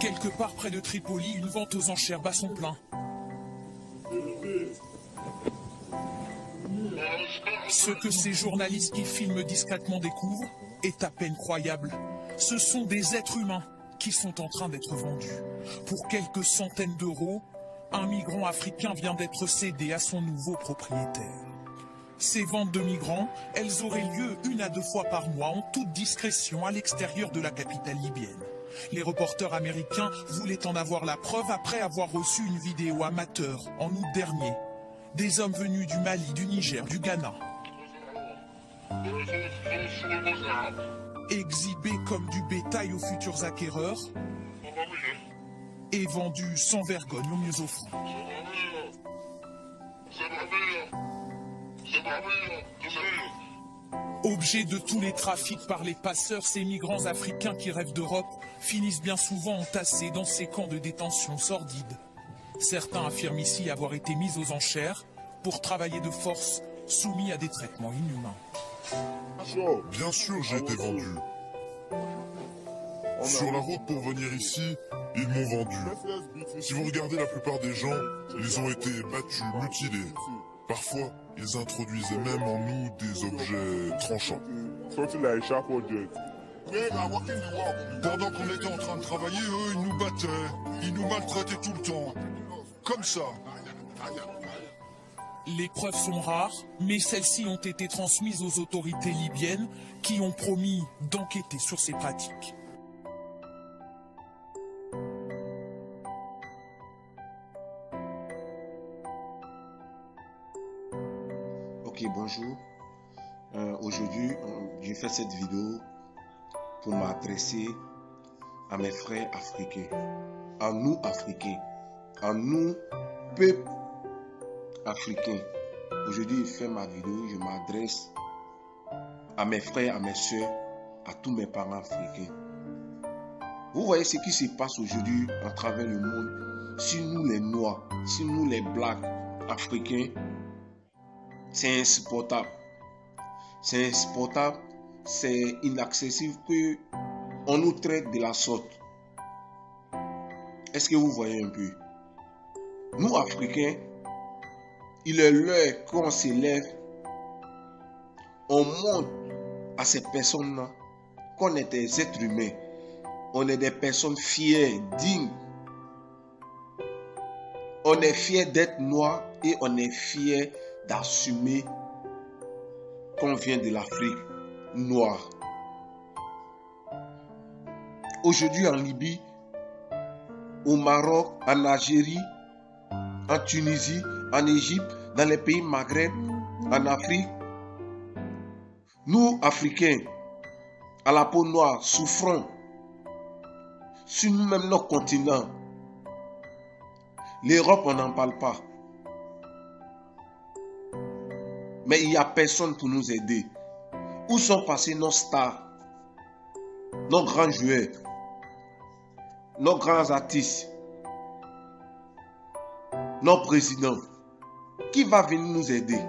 Quelque part près de Tripoli, une vente aux enchères bat son plein. Ce que ces journalistes qui filment discrètement découvrent est à peine croyable. Ce sont des êtres humains qui sont en train d'être vendus. Pour quelques centaines d'euros, un migrant africain vient d'être cédé à son nouveau propriétaire. Ces ventes de migrants, elles auraient lieu 1 à 2 fois par mois en toute discrétion à l'extérieur de la capitale libyenne. Les reporters américains voulaient en avoir la preuve après avoir reçu une vidéo amateur en août dernier. Des hommes venus du Mali, du Niger, du Ghana. Exhibés comme du bétail aux futurs acquéreurs et vendus sans vergogne aux mieux offrants. Objets de tous les trafics par les passeurs, ces migrants africains qui rêvent d'Europe finissent bien souvent entassés dans ces camps de détention sordides. Certains affirment ici avoir été mis aux enchères pour travailler de force, soumis à des traitements inhumains. Bien sûr, j'ai été vendu. Sur la route pour venir ici, ils m'ont vendu. Si vous regardez la plupart des gens, ils ont été battus, mutilés. Parfois, ils introduisaient même en nous des objets tranchants. Pendant qu'on était en train de travailler, eux, ils nous battaient. Ils nous maltraitaient tout le temps. Comme ça. Les preuves sont rares, mais celles-ci ont été transmises aux autorités libyennes qui ont promis d'enquêter sur ces pratiques. Ok, bonjour. Aujourd'hui, je fais cette vidéo pour m'adresser à mes frères africains, à nous africains, à nous, peuple africain. Aujourd'hui, je fais ma vidéo, je m'adresse à mes frères, à mes soeurs, à tous mes parents africains. Vous voyez ce qui se passe aujourd'hui à travers le monde. Si nous les Noirs, si nous les Blacks africains, c'est insupportable. C'est insupportable, c'est inaccessible que on nous traite de la sorte. Est-ce que vous voyez un peu? Nous, Africains, il est l'heure qu'on s'élève, on montre à ces personnes-là qu'on est des êtres humains, on est des personnes fières, dignes. On est fiers d'être noirs et on est fiers d'assumer qu'on vient de l'Afrique noire. Aujourd'hui en Libye, au Maroc, en Algérie, en Tunisie, en Égypte, dans les pays Maghreb, en Afrique, nous, Africains, à la peau noire, souffrons sur nous-mêmes nos continents. L'Europe, on n'en parle pas. Mais il n'y a personne pour nous aider. Où sont passés nos stars, nos grands joueurs, nos grands artistes, nos présidents? Qui va venir nous aider?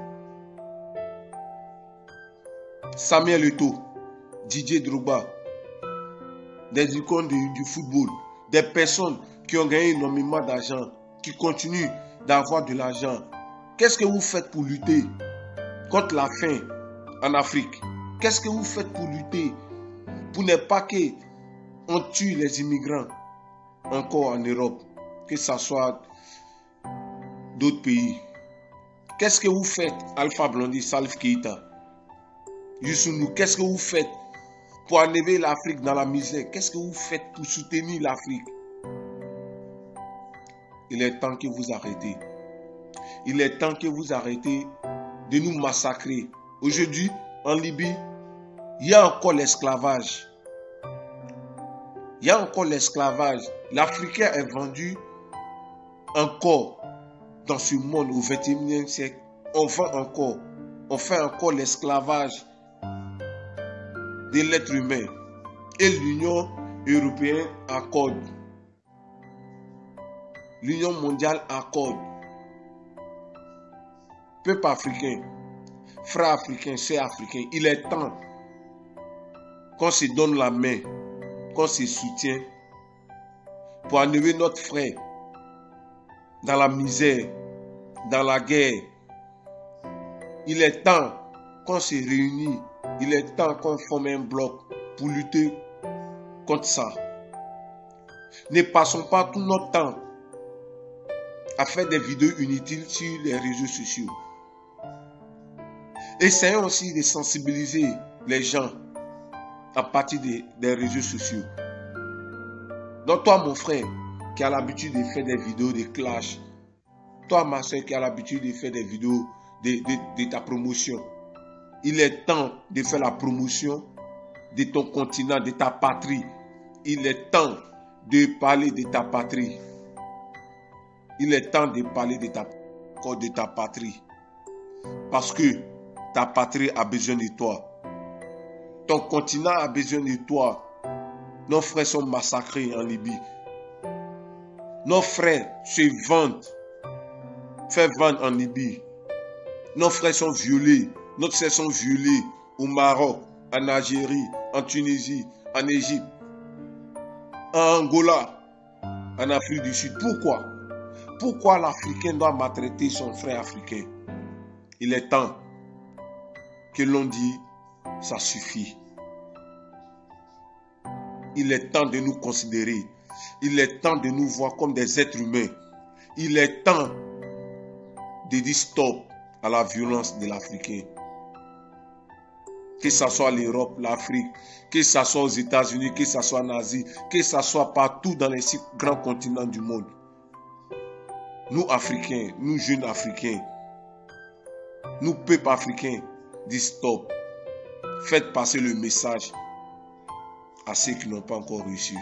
Samuel Eto'o, Didier Drogba, des icônes du football, des personnes qui ont gagné énormément d'argent, qui continuent d'avoir de l'argent. Qu'est-ce que vous faites pour lutter contre la faim en Afrique? Qu'est-ce que vous faites pour lutter pour ne pas qu'on tue les immigrants encore en Europe, que ce soit d'autres pays? Qu'est-ce que vous faites, Alpha Blondy, Salif Keïta, Youssou N'Dour? Qu'est-ce que vous faites pour enlever l'Afrique dans la misère? Qu'est-ce que vous faites pour soutenir l'Afrique? Il est temps que vous arrêtez. Il est temps que vous arrêtez de nous massacrer. Aujourd'hui, en Libye, il y a encore l'esclavage. Il y a encore l'esclavage. L'Africain est vendu encore dans ce monde au XXIe siècle. On vend encore. On fait encore l'esclavage de l'être humain. Et l'Union européenne accorde. L'Union mondiale accorde. Peuple africain, frères africains, sœurs africains, il est temps qu'on se donne la main, qu'on se soutient pour enlever notre frère dans la misère, dans la guerre. Il est temps qu'on se réunisse, il est temps qu'on forme un bloc pour lutter contre ça. Ne passons pas tout notre temps à faire des vidéos inutiles sur les réseaux sociaux. Essayons aussi de sensibiliser les gens à partir des réseaux sociaux. Donc toi, mon frère, qui a l'habitude de faire des vidéos de clash, toi, ma soeur, qui a l'habitude de faire des vidéos de ta promotion, il est temps de faire la promotion de ton continent, de ta patrie. Il est temps de parler de ta patrie. Il est temps de parler de ta patrie. Parce que ta patrie a besoin de toi. Ton continent a besoin de toi. Nos frères sont massacrés en Libye. Nos frères se vendent. Fait vendre en Libye. Nos frères sont violés. Nos frères sont violés au Maroc, en Algérie, en Tunisie, en Égypte, en Angola, en Afrique du Sud. Pourquoi? Pourquoi l'Africain doit maltraiter son frère africain? Il est temps que l'on dise, ça suffit. Il est temps de nous considérer. Il est temps de nous voir comme des êtres humains. Il est temps de dire stop à la violence de l'Africain. Que ce soit l'Europe, l'Afrique, que ce soit aux États-Unis, que ce soit en Asie, que ce soit partout dans les 6 grands continents du monde. Nous Africains, nous jeunes Africains, nous peuples africains, dis stop. Faites passer le message à ceux qui n'ont pas encore reçu.